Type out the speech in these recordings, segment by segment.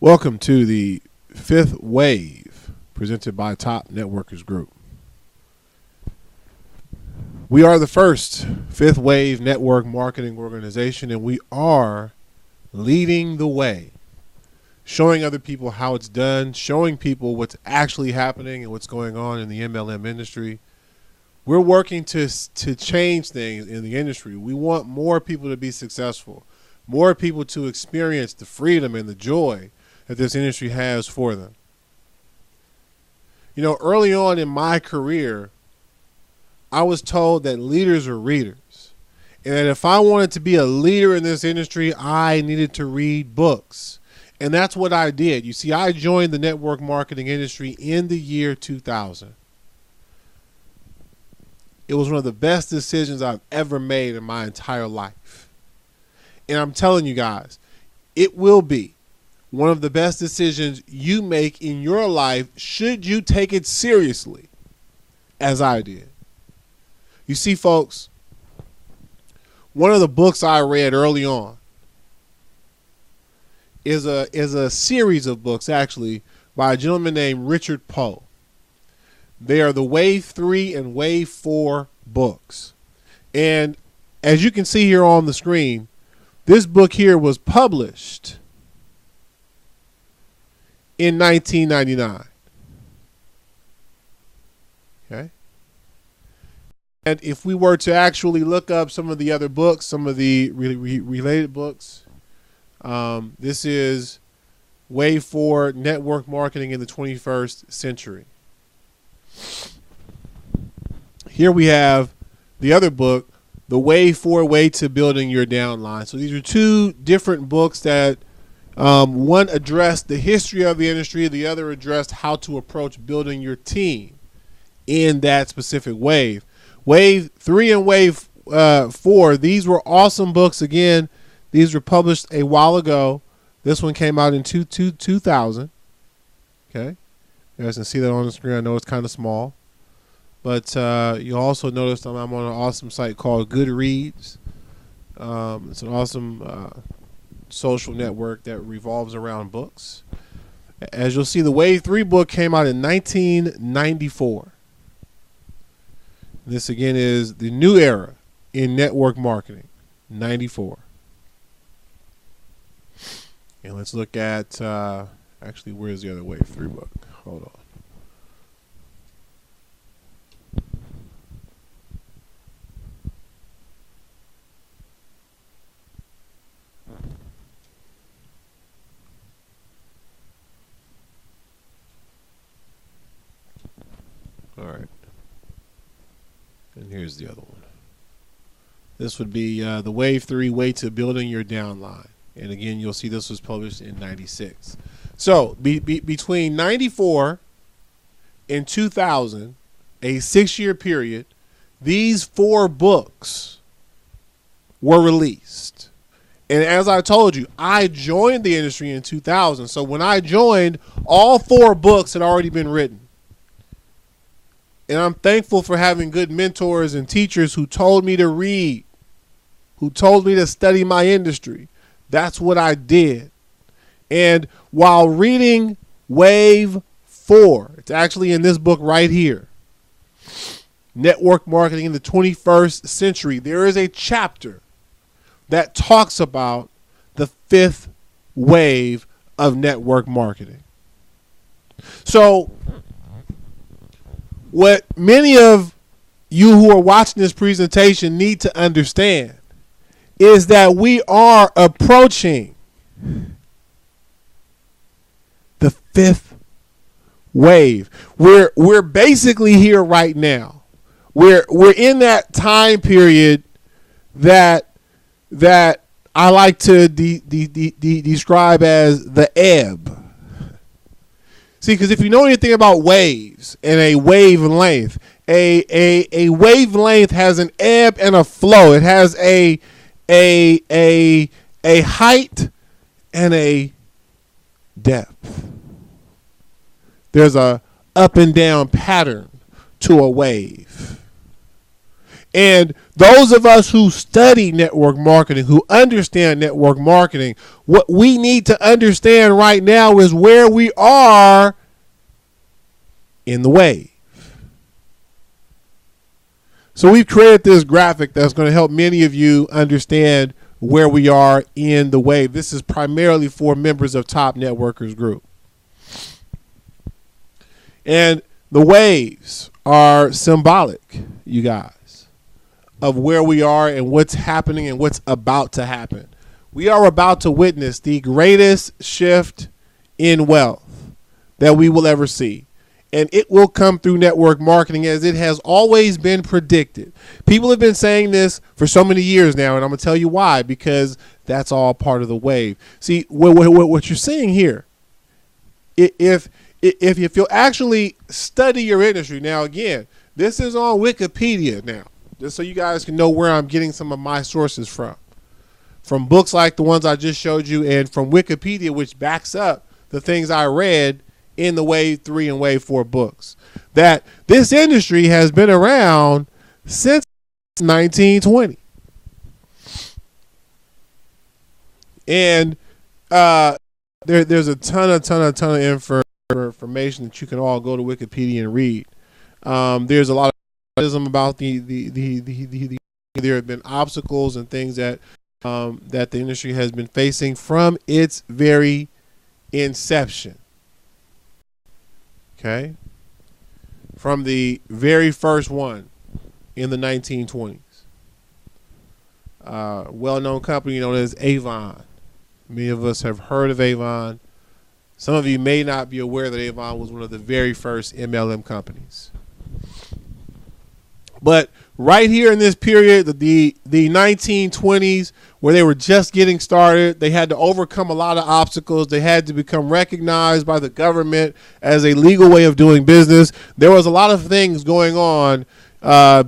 Welcome to the fifth wave presented by Top Networkers Group. We are the first fifth wave network marketing organization, and we are leading the way, showing other people how it's done, showing people what's actually happening and what's going on in the MLM industry. We're working to change things in the industry. We want more people to be successful, more people to experience the freedom and the joy that this industry has for them. You know, early on in my career, I was told that leaders are readers, and that if I wanted to be a leader in this industry, I needed to read books. And that's what I did. You see, I joined the network marketing industry in the year 2000. It was one of the best decisions I've ever made in my entire life. And I'm telling you guys, it will be one of the best decisions you make in your life should you take it seriously, as I did. You see, folks, one of the books I read early on is a series of books, actually, by a gentleman named Richard Poe. They are the Wave 3 and Wave 4 books. And as you can see here on the screen, this book here was published in 1999. Okay. And if we were to actually look up some of the other books, some of the related books, this is Wave 4, Network Marketing in the 21st Century. Here we have the other book, The Wave 4 Way to Building Your Downline. So these are two different books that one addressed the history of the industry, the other addressed how to approach building your team in that specific wave. Wave 3 and Wave 4, these were awesome books. Again, these were published a while ago. This one came out in 2000. Okay, you guys can see that on the screen. I know it's kind of small, but you'll also notice I'm on an awesome site called Goodreads. It's an awesome social network that revolves around books. As you'll see, the Wave 3 book came out in 1994. This again is the new era in network marketing, 94. And let's look at, actually, where's the other Wave 3 book? Hold on. All right. And here's the other one. This would be the Wave 3 Way to Building Your Downline. And again, you'll see this was published in 96. So between 94 and 2000, a 6-year period, these 4 books were released. And as I told you, I joined the industry in 2000. So when I joined, all 4 books had already been written. And I'm thankful for having good mentors and teachers who told me to read, who told me to study my industry. That's what I did. And while reading Wave 4, it's actually in this book right here, Network Marketing in the 21st Century, there is a chapter that talks about the 5th wave of network marketing. So what many of you who are watching this presentation need to understand is that we are approaching the 5th wave. We're basically here right now. We're in that time period that I like to describe as the ebb. See, because if you know anything about waves and a wavelength, a wavelength has an ebb and a flow. It has a height and a depth. There's a up and down pattern to a wave. And those of us who study network marketing, who understand network marketing, what we need to understand right now is where we are in the wave. So we've created this graphic that's going to help many of you understand where we are in the wave. This is primarily for members of Top Networkers Group. And the waves are symbolic, you guys, of where we are and what's happening and what's about to happen. We are about to witness the greatest shift in wealth that we will ever see. And it will come through network marketing, as it has always been predicted. People have been saying this for so many years now, and I'm going to tell you why, because that's all part of the wave. See, what you're seeing here, if you'll actually study your industry, now again, this is on Wikipedia now, just so you guys can know where I'm getting some of my sources from books like the ones I just showed you, and from Wikipedia, which backs up the things I read in the Wave 3 and Wave 4 books, that this industry has been around since 1920. And there's a ton of information that you can all go to Wikipedia and read. There's a lot of criticism about the there have been obstacles and things that the industry has been facing from its very inception. Okay, from the very first one in the 1920s. Well-known company known as Avon. Many of us have heard of Avon. Some of you may not be aware that Avon was one of the very first MLM companies. But right here in this period, the 1920s, where they were just getting started, they had to overcome a lot of obstacles. They had to become recognized by the government as a legal way of doing business. There was a lot of things going on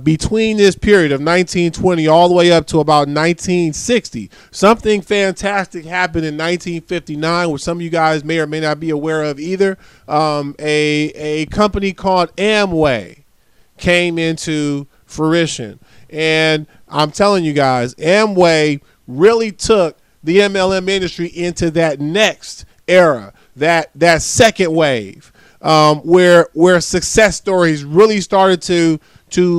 between this period of 1920 all the way up to about 1960. Something fantastic happened in 1959, which some of you guys may or may not be aware of either. A company called Amway came into fruition. And I'm telling you guys, Amway really took the MLM industry into that next era, that second wave, where success stories really started to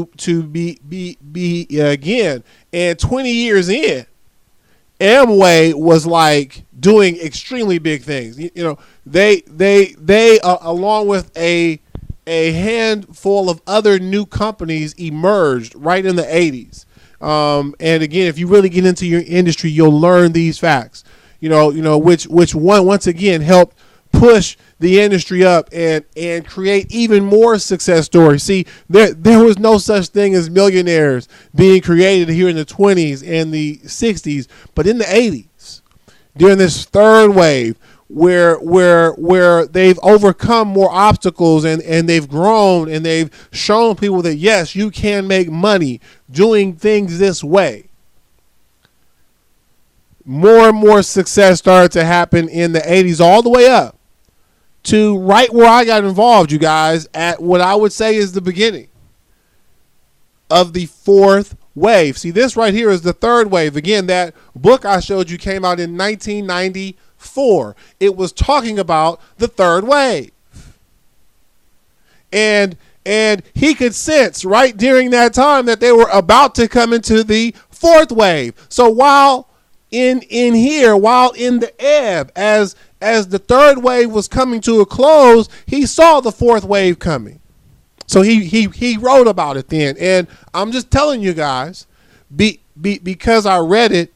be again. And 20 years in, Amway was like doing extremely big things. You know, they along with a handful of other new companies emerged right in the 80s. And again, if you really get into your industry, you'll learn these facts, which one, once again, helped push the industry up and create even more success stories. See, there was no such thing as millionaires being created here in the 20s and the 60s, but in the 80s, during this third wave, where they've overcome more obstacles and they've grown and they've shown people that, yes, you can make money doing things this way. More and more success started to happen in the 80s all the way up to right where I got involved, you guys, at what I would say is the beginning of the fourth wave. See, this right here is the third wave. Again, that book I showed you came out in 1994. It was talking about the third wave. And he could sense right during that time that they were about to come into the fourth wave. So while in the ebb, as the third wave was coming to a close, he saw the fourth wave coming. So he wrote about it then. And I'm just telling you guys, because I read it,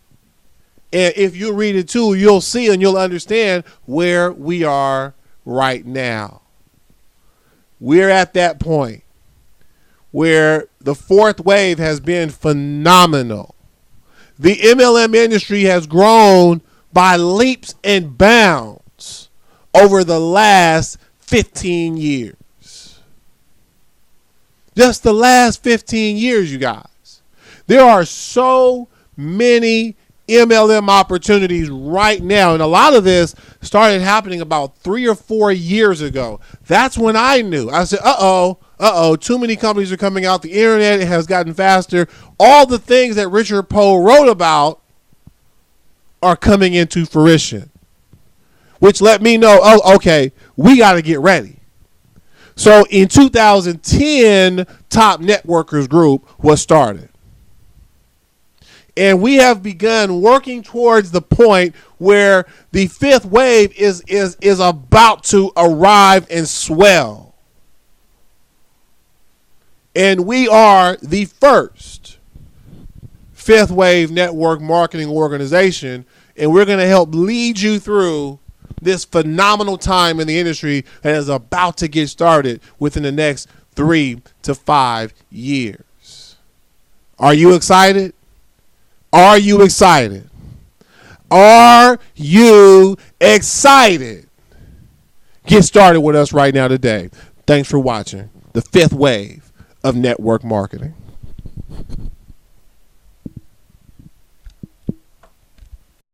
and if you read it too, you'll see and you'll understand where we are right now. We're at that point where the fourth wave has been phenomenal. The MLM industry has grown by leaps and bounds over the last 15 years. Just the last 15 years, you guys. There are so many MLM opportunities right now, and a lot of this started happening about 3 or 4 years ago. That's when I knew. I said, too many companies are coming out. The internet has gotten faster. All the things that Richard Poe wrote about are coming into fruition, which let me know, oh, okay, we got to get ready. So in 2010, Top Networkers Group was started. And we have begun working towards the point where the fifth wave is about to arrive and swell. And we are the first fifth wave network marketing organization, and we're going to help lead you through this phenomenal time in the industry that is about to get started within the next 3 to 5 years. Are you excited? Are you excited? Are you excited? Get started with us right now today. Thanks for watching the fifth wave of network marketing.